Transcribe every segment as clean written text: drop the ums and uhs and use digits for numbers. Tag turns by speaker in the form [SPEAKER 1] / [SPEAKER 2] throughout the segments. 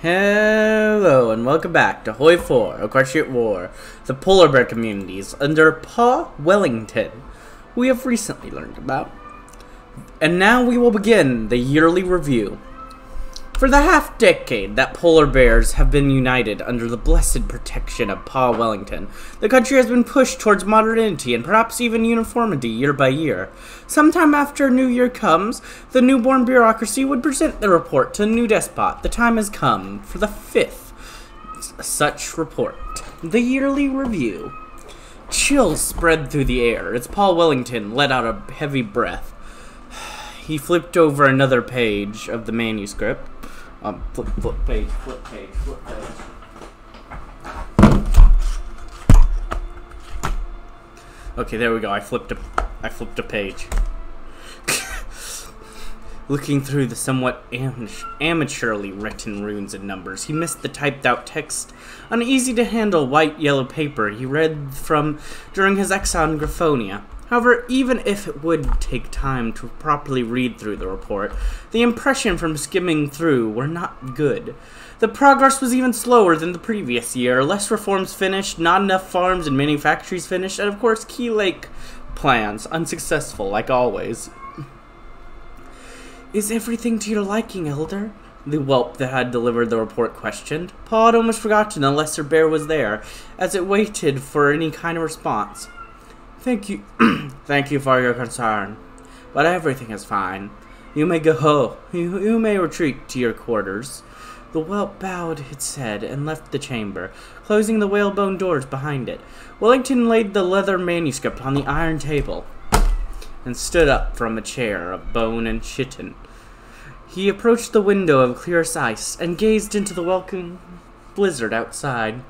[SPEAKER 1] Hello and welcome back to Hoi 4, Equestria War, the polar bear communities under Pa Wellington, we have recently learned about. And now we will begin the yearly review. For the half-decade that polar bears have been united under the blessed protection of Pa Wellington, the country has been pushed towards modernity and perhaps even uniformity year by year. Sometime after New Year comes, the newborn bureaucracy would present the report to a new despot. The time has come for the fifth such report, the yearly review. Chills spread through the air as Pa Wellington let out a heavy breath. He flipped over another page of the manuscript. Flip page. Okay, there we go. I flipped a page. Looking through the somewhat amateurly written runes and numbers, he missed the typed-out text on easy-to-handle white-yellow paper he read from during his exile in Graphonia. However, even if it would take time to properly read through the report, the impression from skimming through were not good. The progress was even slower than the previous year. Less reforms finished, not enough farms and manufactories finished, and of course Key Lake plans unsuccessful like always. Is everything to your liking, Elder? The whelp that had delivered the report questioned. Pa had almost forgotten the lesser bear was there, as it waited for any kind of response. Thank you, thank you for your concern, but everything is fine. You may go, you may retreat to your quarters. The whelp bowed its head and left the chamber, closing the whalebone doors behind it. Wellington laid the leather manuscript on the iron table and stood up from a chair of bone and chitin. He approached the window of clearest ice and gazed into the welcome blizzard outside.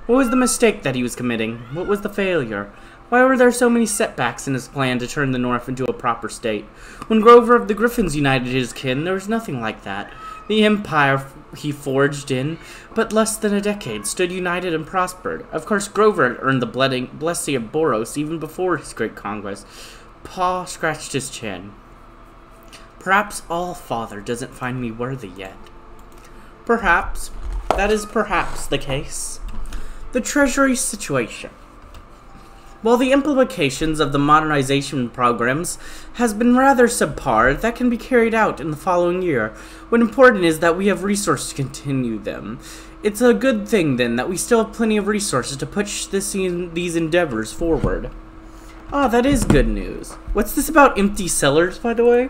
[SPEAKER 1] What was the mistake that he was committing? What was the failure? Why were there so many setbacks in his plan to turn the North into a proper state? When Grover of the Griffins united his kin, there was nothing like that. The empire he forged in but less than a decade stood united and prospered. Of course, Grover had earned the blessing of Boros even before his great conquest. Pa scratched his chin. Perhaps All-Father doesn't find me worthy yet. Perhaps. That is perhaps the case. The Treasury situation. While the implications of the modernization programs has been rather subpar, that can be carried out in the following year. What important is that we have resources to continue them. It's a good thing, then, that we still have plenty of resources to push these endeavors forward. Ah, that is good news. What's this about empty cellars, by the way?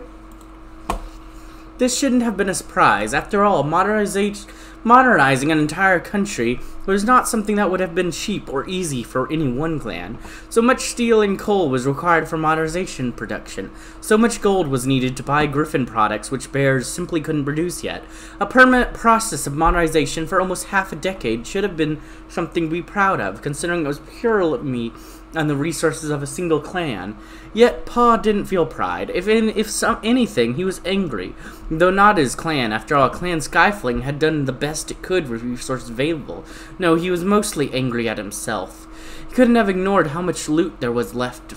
[SPEAKER 1] This shouldn't have been a surprise. After all, modernizing an entire country was not something that would have been cheap or easy for any one clan. So much steel and coal was required for modernization production. So much gold was needed to buy griffin products which bears simply couldn't produce yet. A permanent process of modernization for almost half a decade should have been something to be proud of, considering it was purely on the resources of a single clan. Yet Pa didn't feel pride. If anything, he was angry. Though not his clan. After all, Clan Skyfling had done the best it could with resources available. No, he was mostly angry at himself. He couldn't have ignored how much loot there was left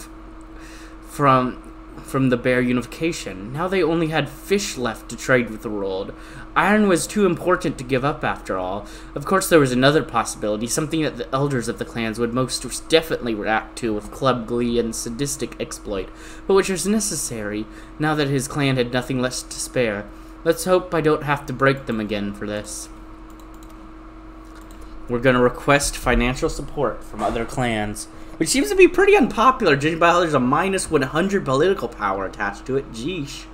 [SPEAKER 1] from the bear unification. Now they only had fish left to trade with the world. Iron was too important to give up after all. Of course, there was another possibility, something that the elders of the clans would most definitely react to with club glee and sadistic exploit, but which was necessary now that his clan had nothing less to spare. Let's hope I don't have to break them again for this. We're gonna request financial support from other clans, which seems to be pretty unpopular, judging by how there's a minus 100 political power attached to it. Jeesh.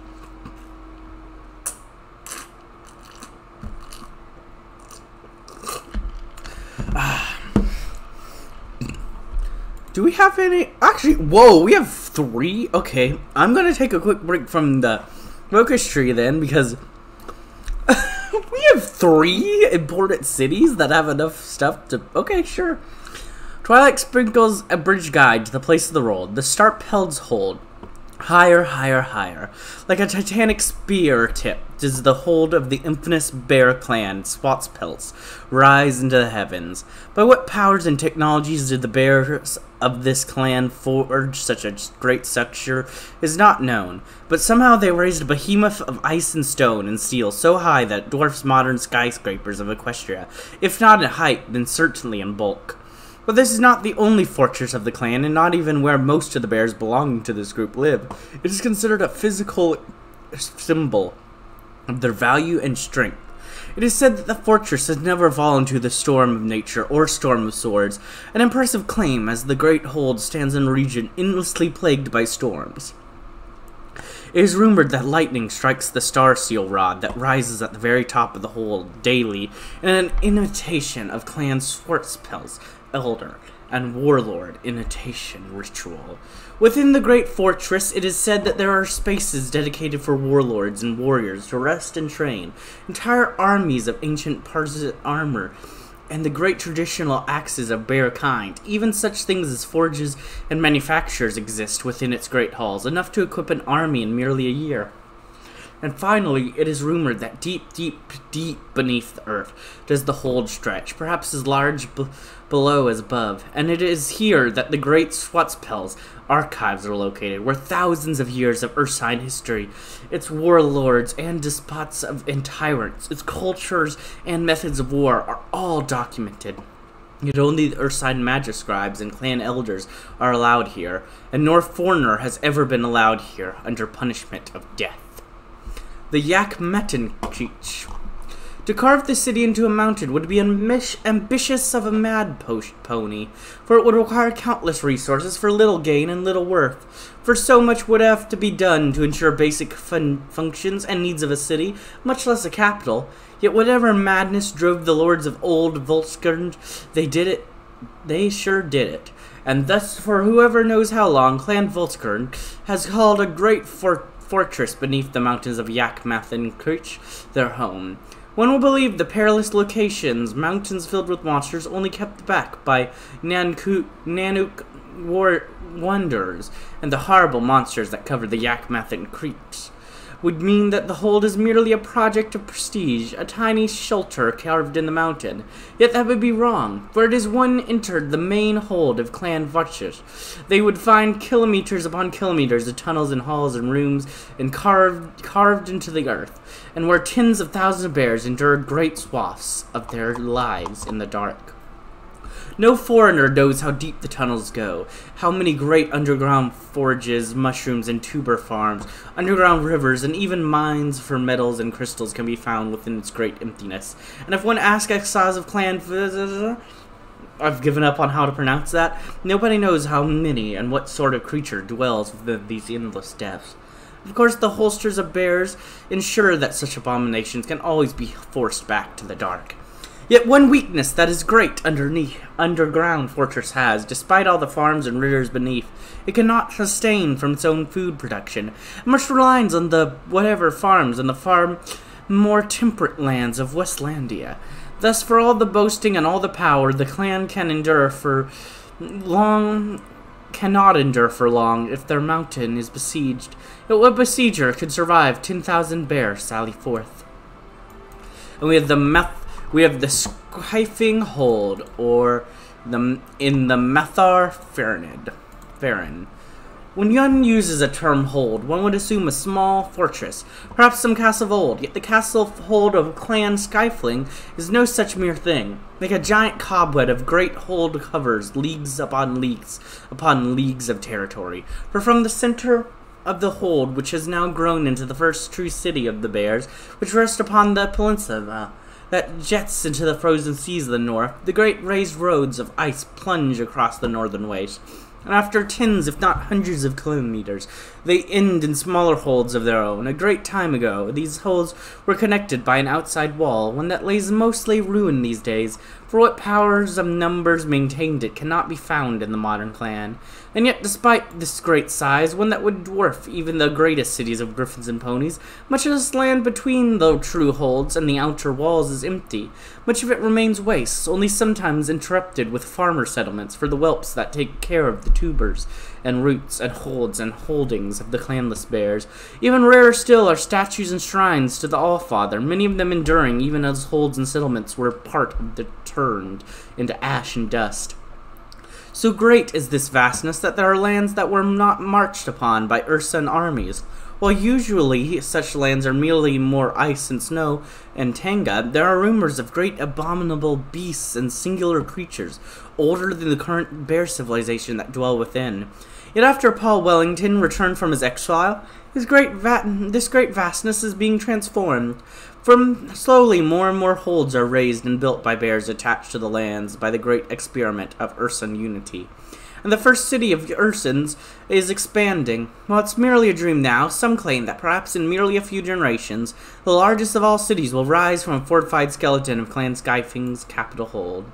[SPEAKER 1] Do we have any? Actually, whoa, we have 3? Okay, I'm gonna take a quick break from the Equestria then, because we have 3 important cities that have enough stuff to... Okay, sure. Twilight sprinkles a bridge guide to the place of the road. The Starpel's hold. Higher, higher, higher. Like a titanic spear tip does the hold of the infamous bear clan, Swatspelts, rise into the heavens. By what powers and technologies did the bears of this clan forged such a great structure is not known, but somehow they raised a behemoth of ice and stone and steel so high that it dwarfs modern skyscrapers of Equestria, if not in height, then certainly in bulk. But this is not the only fortress of the clan, and not even where most of the bears belonging to this group live. It is considered a physical symbol of their value and strength. It is said that the fortress has never fallen to the storm of nature or storm of swords, an impressive claim as the great hold stands in a region endlessly plagued by storms. It is rumored that lightning strikes the star seal rod that rises at the very top of the hold daily in an imitation of Clan Schwarzpel's elder and warlord imitation ritual. Within the great fortress, it is said that there are spaces dedicated for warlords and warriors to rest and train, entire armies of ancient partisan armor, and the great traditional axes of bear kind. Even such things as forges and manufacturers exist within its great halls, enough to equip an army in merely a year. And finally, it is rumored that deep, deep, deep beneath the earth does the hold stretch, perhaps as large below as above, and it is here that the great Schwarzpel's archives are located, where thousands of years of Ursine history, its warlords and despots and tyrants, its cultures and methods of war are all documented. Yet only the Ursine Magiscribes and clan elders are allowed here, and no foreigner has ever been allowed here under punishment of death. The Yak-Metten-Creech. To carve the city into a mountain would be ambitious of a mad pony, for it would require countless resources for little gain and little worth. For so much would have to be done to ensure basic functions and needs of a city, much less a capital. Yet whatever madness drove the lords of old Volskern, they sure did it. And thus, for whoever knows how long, Clan Volskern has called a great fortress beneath the mountains of Yak-Metten-Creech their home. One will believe the perilous locations, mountains filled with monsters only kept back by Nanook wonders, and the horrible monsters that cover the Yak-Metten-Creech, would mean that the hold is merely a project of prestige, a tiny shelter carved in the mountain. Yet that would be wrong, for it is one entered the main hold of Clan Varchus. They would find kilometers upon kilometers of tunnels and halls and rooms and carved into the earth, and where tens of thousands of bears endured great swaths of their lives in the dark. No foreigner knows how deep the tunnels go, how many great underground forges, mushrooms, and tuber farms, underground rivers, and even mines for metals and crystals can be found within its great emptiness. And if one asks exiles of Clan I've given up on how to pronounce that, nobody knows how many and what sort of creature dwells within these endless depths. Of course, the holsters of bears ensure that such abominations can always be forced back to the dark. Yet one weakness that is great underground fortress has, despite all the farms and rivers beneath, it cannot sustain from its own food production, and much relies on the whatever farms and the more temperate lands of Westlandia. Thus, for all the boasting and all the power the clan cannot endure for long if their mountain is besieged. Yet what besieger could survive 10,000 bears sally forth? And we have the Skyfing Hold, or in the Mathar Farron. When one uses a term hold, one would assume a small fortress, perhaps some castle of old, yet the castle hold of Clan Skyfling is no such mere thing. Like a giant cobweb of great hold covers leagues upon leagues of territory. For from the center of the hold, which has now grown into the first true city of the bears, which rests upon the peninsula that jets into the frozen seas of the north, the great raised roads of ice plunge across the northern waste. And after tens, if not hundreds of kilometers, they end in smaller holds of their own. A great time ago, these holds were connected by an outside wall, one that lays mostly ruined these days, for what powers of numbers maintained it cannot be found in the modern clan. And yet, despite this great size, one that would dwarf even the greatest cities of griffins and ponies, much of this land between the true holds and the outer walls is empty. Much of it remains wastes, only sometimes interrupted with farmer settlements for the whelps that take care of the tubers and roots and holds and holdings of the clanless bears. Even rarer still are statues and shrines to the Allfather, many of them enduring even as holds and settlements were part of the turned into ash and dust. So great is this vastness that there are lands that were not marched upon by Ursan armies. While usually such lands are merely more ice and snow and tanga, there are rumors of great abominable beasts and singular creatures, older than the current bear civilization that dwell within. Yet after Paul Wellington returned from his exile, this great vastness is being transformed. From slowly, more and more holds are raised and built by bears attached to the lands by the great experiment of Ursan unity. And the first city of Ursans is expanding. While it's merely a dream now, some claim that perhaps in merely a few generations, the largest of all cities will rise from a fortified skeleton of Clan Skyfing's capital hold.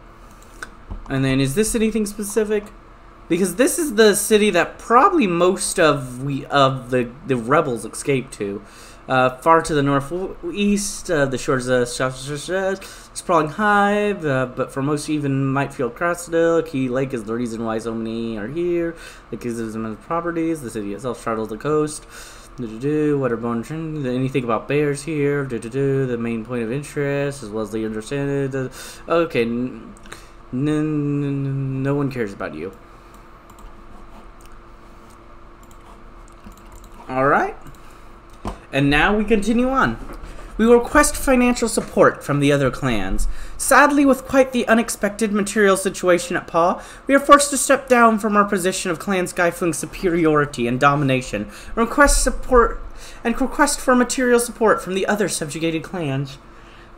[SPEAKER 1] And then, is this anything specific? Because this is the city that probably most of the rebels escaped to. Far to the northeast, the shores of sprawling hive, but for most even might feel Crocodile. Key Lake is the reason why so many are here. The Kizism properties, the city itself straddles the coast. Waterborne, anything about bears here. The main point of interest, as well as the understanding. Okay, no one cares about you. Alright. And now we continue on. We will request financial support from the other clans. Sadly, with quite the unexpected material situation at Paw, we are forced to step down from our position of Clan Skyfling's superiority and domination, and request for material support from the other subjugated clans.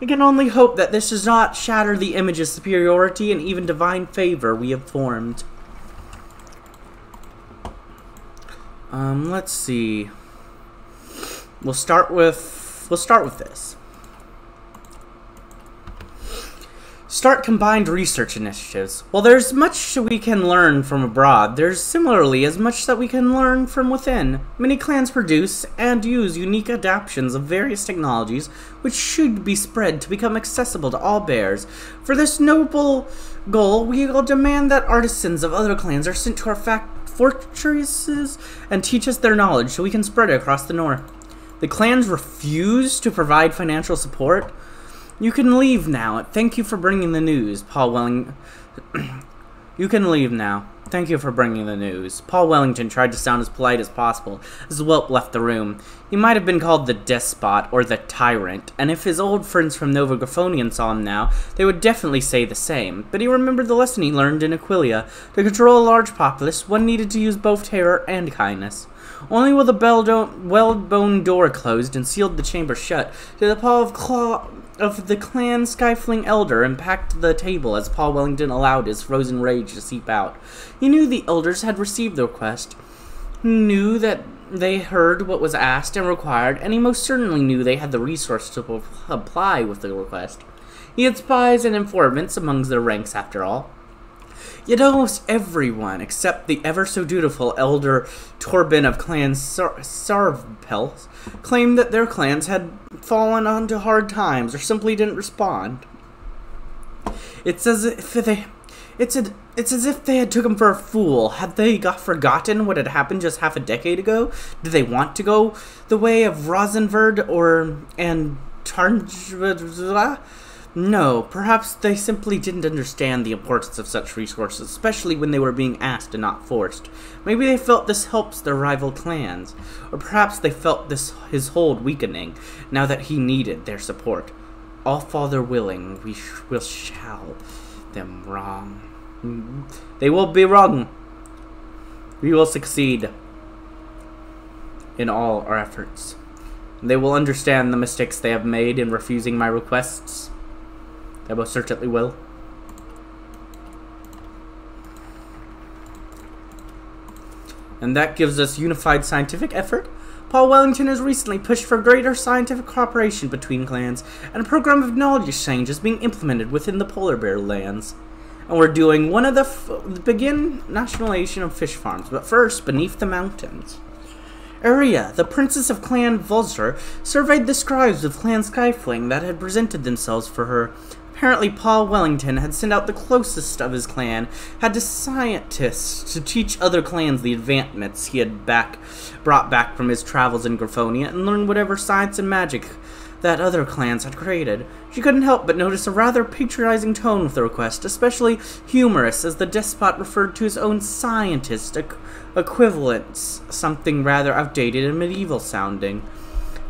[SPEAKER 1] We can only hope that this does not shatter the image of superiority and even divine favor we have formed. Let's see. We'll start with this. Start combined research initiatives. While there's much we can learn from abroad, there's similarly as much that we can learn from within. Many clans produce and use unique adaptations of various technologies which should be spread to become accessible to all bears. For this noble goal, we will demand that artisans of other clans are sent to our fortresses and teach us their knowledge so we can spread it across the north. The clans refuse to provide financial support. You can leave now. Thank you for bringing the news, Paul Wellington. You can leave now. Thank you for bringing the news. Paul Wellington tried to sound as polite as possible as Whelp left the room. He might have been called the despot or the tyrant, and if his old friends from Nova Graphonian saw him now, they would definitely say the same. But he remembered the lesson he learned in Aquilia. To control a large populace, one needed to use both terror and kindness. Only with the well-boned door closed and sealed the chamber shut, did the paw of the Clan Skyfling Elder impact the table as Paul Wellington allowed his frozen rage to seep out. He knew the elders had received the request. He knew that they heard what was asked and required, and he most certainly knew they had the resource to apply with the request. He had spies and informants amongst their ranks, after all. Yet almost everyone, except the ever-so-dutiful Elder Torben of Clan Sarvpels, claimed that their clans had fallen onto hard times or simply didn't respond. It's as if they had took him for a fool. Had they forgotten what had happened just half a decade ago? Did they want to go the way of Rosenverd and Tarnjva? No, perhaps they simply didn't understand the importance of such resources, especially when they were being asked and not forced. Maybe they felt this helps their rival clans, or perhaps they felt his hold weakening, now that he needed their support. All Father willing, we shall them wrong. They will be wrong. We will succeed in all our efforts. They will understand the mistakes they have made in refusing my requests. They most certainly will. And that gives us unified scientific effort. Paul Wellington has recently pushed for greater scientific cooperation between clans, and a program of knowledge exchange is being implemented within the polar bear lands. And we're doing one of the begin nationalization of fish farms, but first, beneath the mountains. Aria, the princess of Clan Volzer, surveyed the scribes of Clan Skyfling that had presented themselves for her. Apparently, Paul Wellington had sent out the closest of his clan, had to scientists to teach other clans the advancements he had brought back from his travels in Graphonia, and learn whatever science and magic that other clans had created. She couldn't help but notice a rather patronizing tone with the request, especially humorous as the despot referred to his own scientist equivalents, something rather outdated and medieval sounding.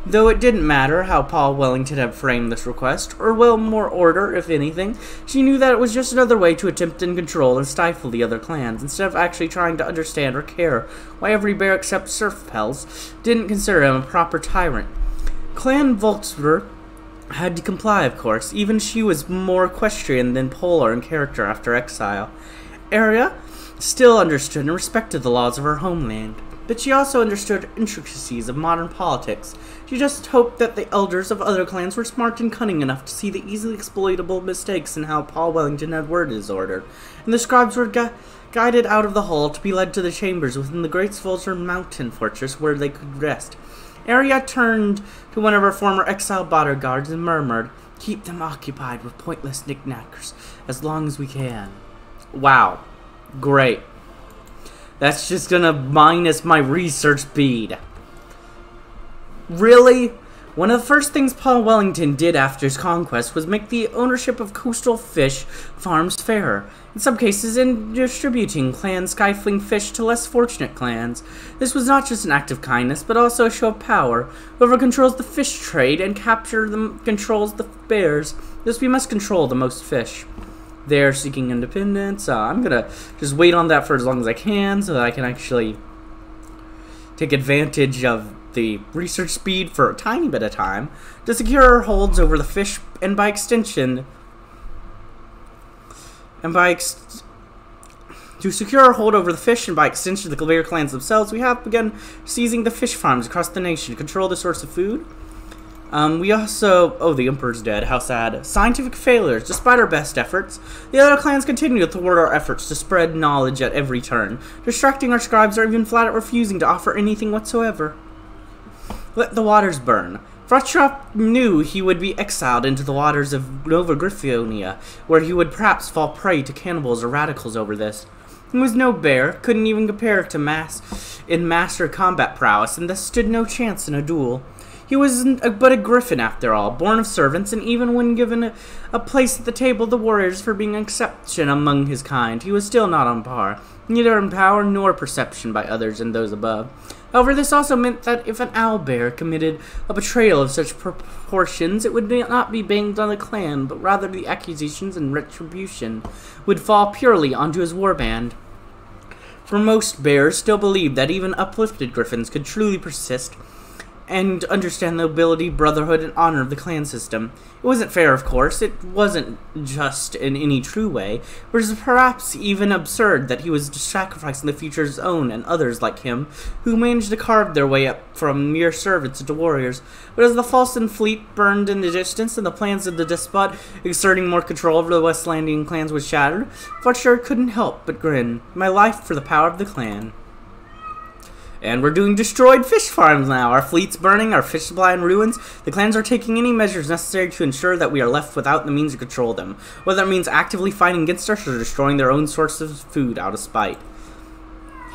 [SPEAKER 1] Though it didn't matter how Paul Wellington had framed this request, or well, more order, if anything, she knew that it was just another way to attempt and control and stifle the other clans, instead of actually trying to understand or care why every bear except Surfpels didn't consider him a proper tyrant. Clan Volksver had to comply, of course. Even she was more equestrian than polar in character after exile. Arya still understood and respected the laws of her homeland, but she also understood intricacies of modern politics. She just hoped that the elders of other clans were smart and cunning enough to see the easily exploitable mistakes in how Paul Wellington had worded his order, and the scribes were guided out of the hall to be led to the chambers within the Great Svolger mountain fortress where they could rest. Arya turned to one of her former exiled bodyguards and murmured, "Keep them occupied with pointless knickknacks as long as we can." Wow. Great. That's just gonna minus my research speed. Really? One of the first things Paul Wellington did after his conquest was make the ownership of coastal fish farms fairer, in some cases in distributing clan skyfling fish to less fortunate clans. This was not just an act of kindness, but also a show of power. Whoever controls the fish trade and capture them controls the bears. Thus we must control the most fish. They're seeking independence. I'm gonna just wait on that for as long as I can so that I can actually take advantage of the research speed for a tiny bit of time to secure holds over the fish, and by extension, to secure a hold over the fish and by extension the bear clans themselves, we have begun seizing the fish farms across the nation to control the source of food. We also... Oh, the Emperor's dead. How sad. Scientific failures. Despite our best efforts, the other clans continue to thwart our efforts to spread knowledge at every turn, distracting our scribes or even flat out refusing to offer anything whatsoever. Let the waters burn. Frotchop knew he would be exiled into the waters of Nova Griffonia, where he would perhaps fall prey to cannibals or radicals over this. He was no bear, couldn't even compare to master combat prowess, and thus stood no chance in a duel. He was but a griffin after all, born of servants, and even when given a place at the table of the warriors for being an exception among his kind, he was still not on par, neither in power nor perception by others and those above. However, this also meant that if an owlbear committed a betrayal of such proportions, it would not be blamed on the clan, but rather the accusations and retribution would fall purely onto his warband. For most bears still believed that even uplifted griffins could truly persist and understand the nobility, brotherhood, and honor of the clan system. It wasn't fair, of course. It wasn't just in any true way. It was perhaps even absurd that he was sacrificing the future of his own and others like him, who managed to carve their way up from mere servants into warriors. But as the Falsten fleet burned in the distance and the plans of the despot exerting more control over the Westlandian clans was shattered, Fletcher couldn't help but grin. My life for the power of the clan. And we're doing destroyed fish farms now. Our fleet's burning, our fish supply in ruins. The clans are taking any measures necessary to ensure that we are left without the means to control them, whether it means actively fighting against us or destroying their own source of food out of spite.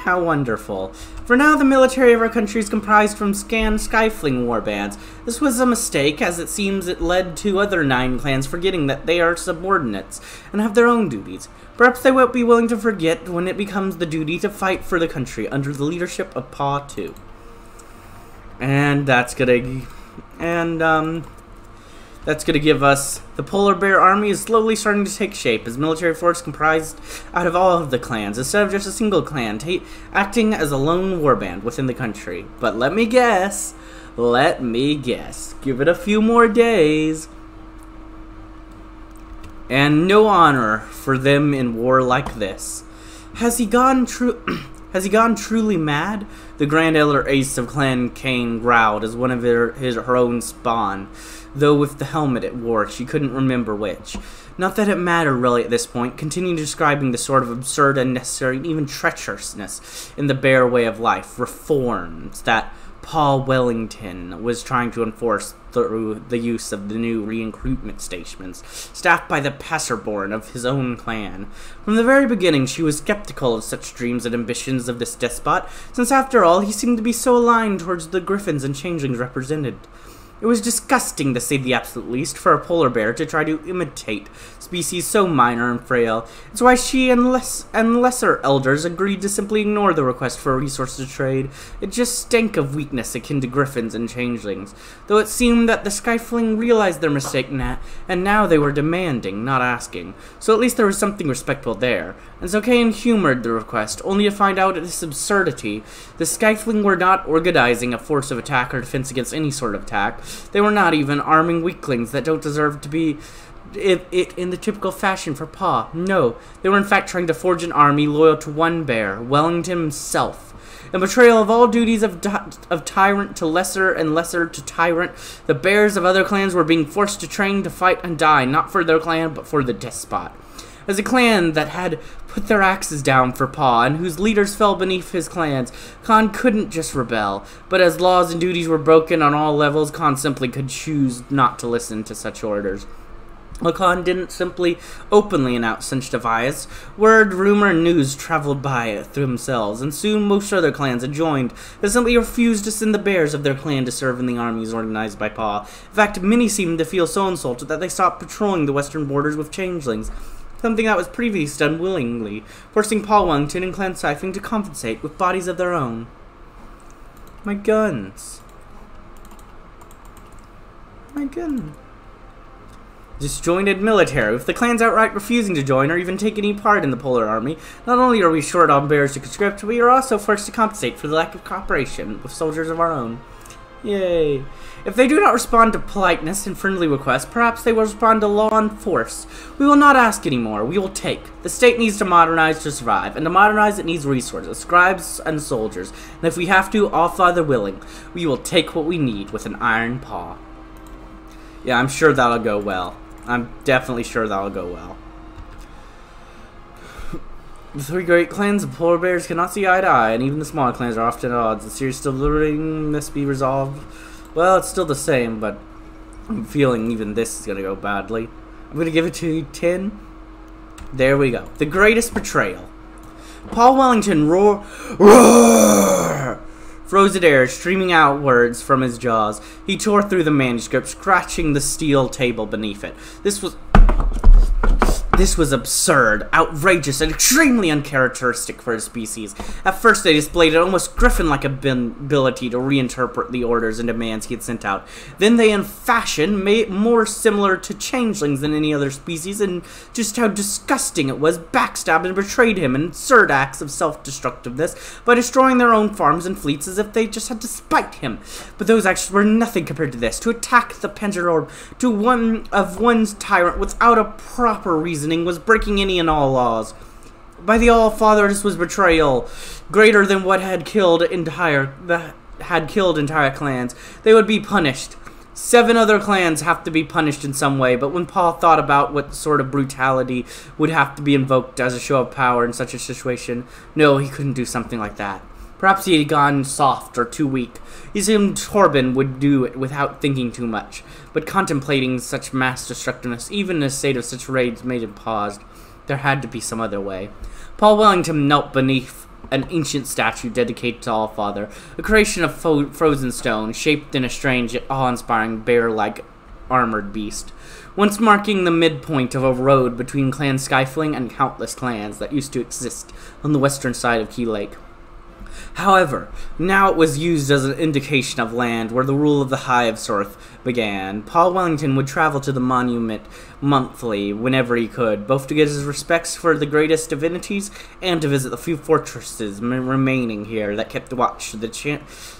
[SPEAKER 1] How wonderful. For now, the military of our country is comprised from skyfling warbands. This was a mistake, as it seems it led to other 9 clans forgetting that they are subordinates and have their own duties. Perhaps they won't be willing to forget when it becomes the duty to fight for the country under the leadership of Pa II. And that's gonna give us the polar bear army is slowly starting to take shape as military force comprised out of all of the clans instead of just a single clan acting as a lone warband within the country. But let me guess, give it a few more days, and no honor for them in war like this. Has he gone truly mad? The Grand Elder Ace of Clan Cain growled as one of her own spawn, though with the helmet it wore, she couldn't remember which. Not that it mattered really at this point, continued describing the sort of absurd, unnecessary, and even treacherousness in the bear way of life, reforms that Paul Wellington was trying to enforce through the use of the new recruitment stations, staffed by the passerborn of his own clan. From the very beginning, she was skeptical of such dreams and ambitions of this despot, since after all, he seemed to be so aligned towards the griffins and changelings represented. It was disgusting, to say the absolute least, for a polar bear to try to imitate species so minor and frail. It's why she and lesser elders agreed to simply ignore the request for a resource to trade. It just stank of weakness akin to griffins and changelings, though it seemed that the Skyfling realized their mistake and now they were demanding, not asking. So at least there was something respectful there. And so Cain humored the request, only to find out its absurdity. The Skyfling were not organizing a force of attack or defense against any sort of attack. They were not even arming weaklings that don't deserve to be in the typical fashion for Paw. No, they were in fact trying to forge an army loyal to one bear, Wellington himself. In betrayal of all duties of tyrant to lesser and lesser to tyrant, the bears of other clans were being forced to train to fight and die, not for their clan, but for the despot. As a clan that had put their axes down for Paw, and whose leaders fell beneath his clans, Khan couldn't just rebel, but as laws and duties were broken on all levels, Khan simply could choose not to listen to such orders. But Khan didn't simply openly announce such defiance. Word, rumor, and news traveled by it through themselves, and soon most other clans had joined. They simply refused to send the bears of their clan to serve in the armies organized by Paw. In fact, many seemed to feel so insulted that they stopped patrolling the western borders with changelings, something that was previously done willingly, forcing Paul Wellington and Clan Scything to compensate with bodies of their own. My guns. My gun. Disjointed military. With the clans outright refusing to join or even take any part in the Polar Army, not only are we short on bears to conscript, but we are also forced to compensate for the lack of cooperation with soldiers of our own. Yay. If they do not respond to politeness and friendly requests, perhaps they will respond to law and force. We will not ask anymore, we will take. The state needs to modernize to survive, and to modernize it needs resources, scribes and soldiers, and if we have to, all Father willing, we will take what we need with an iron paw. Yeah, I'm sure that'll go well. I'm definitely sure that'll go well. The three great clans of polar bears cannot see eye to eye, and even the smaller clans are often at odds. The series still delivering must be resolved. Well, it's still the same, but I'm feeling even this is going to go badly. I'm going to give it to 10. There we go. The greatest betrayal. Paul Wellington roar, frozen air streaming outwards from his jaws. He tore through the manuscript, scratching the steel table beneath it. This was absurd, outrageous, and extremely uncharacteristic for his species. At first, they displayed an almost griffin-like ability to reinterpret the orders and demands he had sent out. Then they, in fashion, made it more similar to changelings than any other species, and just how disgusting it was, backstabbed and betrayed him in absurd acts of self-destructiveness by destroying their own farms and fleets as if they just had to spite him. But those actions were nothing compared to this. To attack the Pension Orb to one's tyrant without a proper reasoning was breaking any and all laws. By the All-Father, this was betrayal greater than what had killed entire clans. They would be punished. 7 other clans have to be punished in some way, but when Paul thought about what sort of brutality would have to be invoked as a show of power in such a situation, no, he couldn't do something like that. Perhaps he had gone soft or too weak. He assumed Torben would do it without thinking too much, but contemplating such mass destructiveness, even in a state of such rage, made him pause. There had to be some other way. Paul Wellington knelt beneath an ancient statue dedicated to All-Father, a creation of frozen stone, shaped in a strange yet awe-inspiring bear-like armored beast, once marking the midpoint of a road between Clan Skyfling and countless clans that used to exist on the western side of Key Lake. However, now it was used as an indication of land where the rule of the Hive Sorth began. Paul Wellington would travel to the monument monthly whenever he could, both to get his respects for the greatest divinities and to visit the few fortresses remaining here that kept watch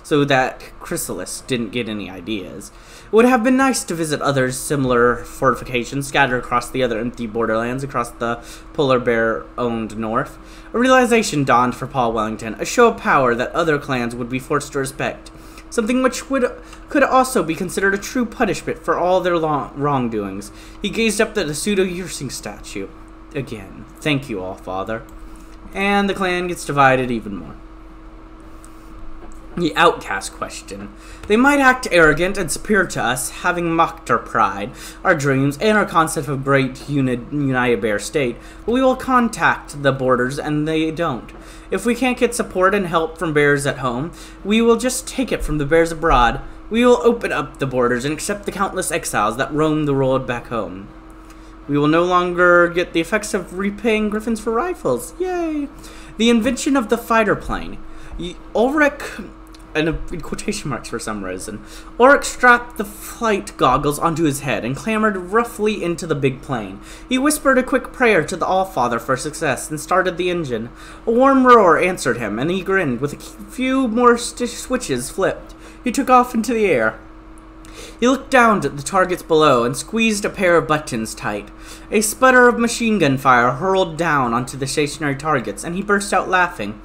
[SPEAKER 1] so that Chrysalis didn't get any ideas. It would have been nice to visit other similar fortifications scattered across the other empty borderlands across the polar bear-owned north. A realization dawned for Paul Wellington, a show of power that other clans would be forced to respect, something which could also be considered a true punishment for all their wrongdoings. He gazed up at the pseudo-Yursing statue. Again, thank you, All-Father. And the clan gets divided even more. The outcast question. They might act arrogant and superior to us, having mocked our pride, our dreams, and our concept of great united bear state, but we will contact the borders and they don't. If we can't get support and help from bears at home, we will just take it from the bears abroad. We will open up the borders and accept the countless exiles that roam the world back home. We will no longer get the effects of repaying griffins for rifles. Yay! The invention of the fighter plane. Ulrich, and in quotation marks for some reason, Ulrich strapped the flight goggles onto his head and clambered roughly into the big plane. He whispered a quick prayer to the Allfather for success and started the engine. A warm roar answered him, and he grinned. With a few more switches flipped, he took off into the air. He looked down at the targets below and squeezed a pair of buttons tight. A sputter of machine gun fire hurled down onto the stationary targets, and he burst out laughing.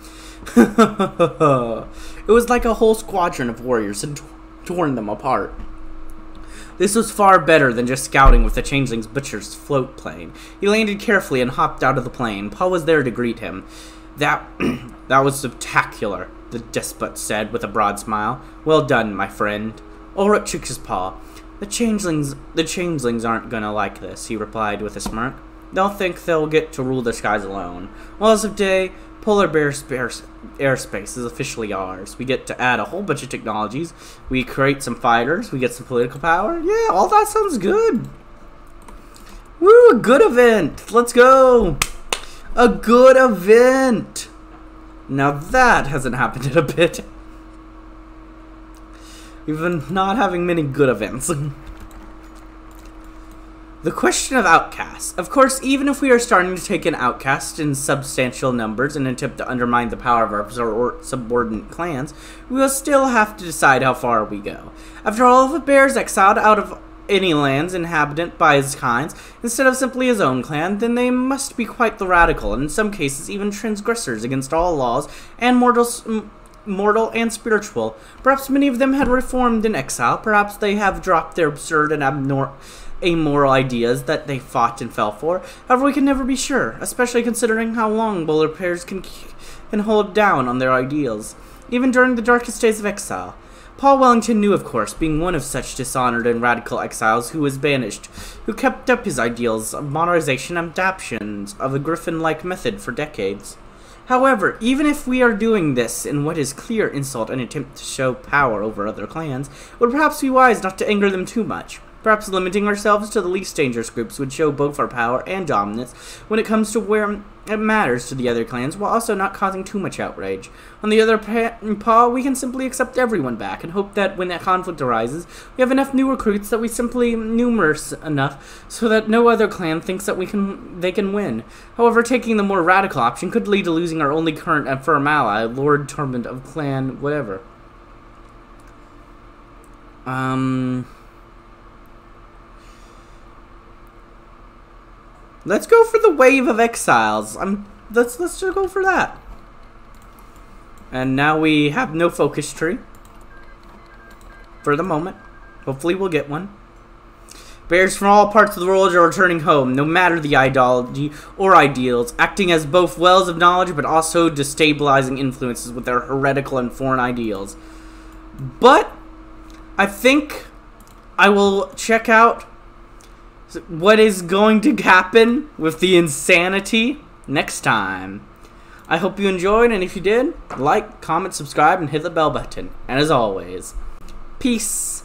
[SPEAKER 1] It was like a whole squadron of warriors had torn them apart. This was far better than just scouting with the Changeling's Butcher's float plane. He landed carefully and hopped out of the plane. Paul was there to greet him. That was spectacular, the despot said with a broad smile. Well done, my friend. Ulrich shook his paw. The changelings aren't gonna like this, he replied with a smirk. They'll think they'll get to rule the skies alone. Well, as of today, Polar Bear airspace is officially ours. We get to add a whole bunch of technologies. We create some fighters. We get some political power. Yeah, all that sounds good. Woo, a good event. Let's go. A good event. Now that hasn't happened in a bit. We've been not having many good events. The question of outcasts. Of course, even if we are starting to take in outcasts in substantial numbers in an attempt to undermine the power of our subordinate clans, we will still have to decide how far we go. After all, if a bear is exiled out of any lands inhabited by his kinds, instead of simply his own clan, then they must be quite the radical, and in some cases even transgressors against all laws and mortal and spiritual. Perhaps many of them had reformed in exile. Perhaps they have dropped their absurd and amoral ideas that they fought and fell for. However, we can never be sure, especially considering how long Bowler pairs can hold down on their ideals, even during the darkest days of exile. Paul Wellington knew, of course, being one of such dishonored and radical exiles who was banished, who kept up his ideals of modernization and adaptations of a griffin-like method for decades. However, even if we are doing this in what is clear insult and attempt to show power over other clans, it would perhaps be wise not to anger them too much. Perhaps limiting ourselves to the least dangerous groups would show both our power and dominance when it comes to where it matters to the other clans, while also not causing too much outrage. On the other paw, we can simply accept everyone back and hope that when that conflict arises, we have enough new recruits that we simply numerous enough so that no other clan thinks that they can win. However, taking the more radical option could lead to losing our only current and firm ally, Lord Torment of Clan whatever. Let's go for the wave of exiles. Let's just go for that. And now we have no focus tree for the moment. Hopefully we'll get one. Bears from all parts of the world are returning home, no matter the ideology or ideals, acting as both wells of knowledge but also destabilizing influences with their heretical and foreign ideals. But I think I will check out what is going to happen with the insanity next time. I hope you enjoyed, and if you did, like, comment, subscribe, and hit the bell button. And as always, peace.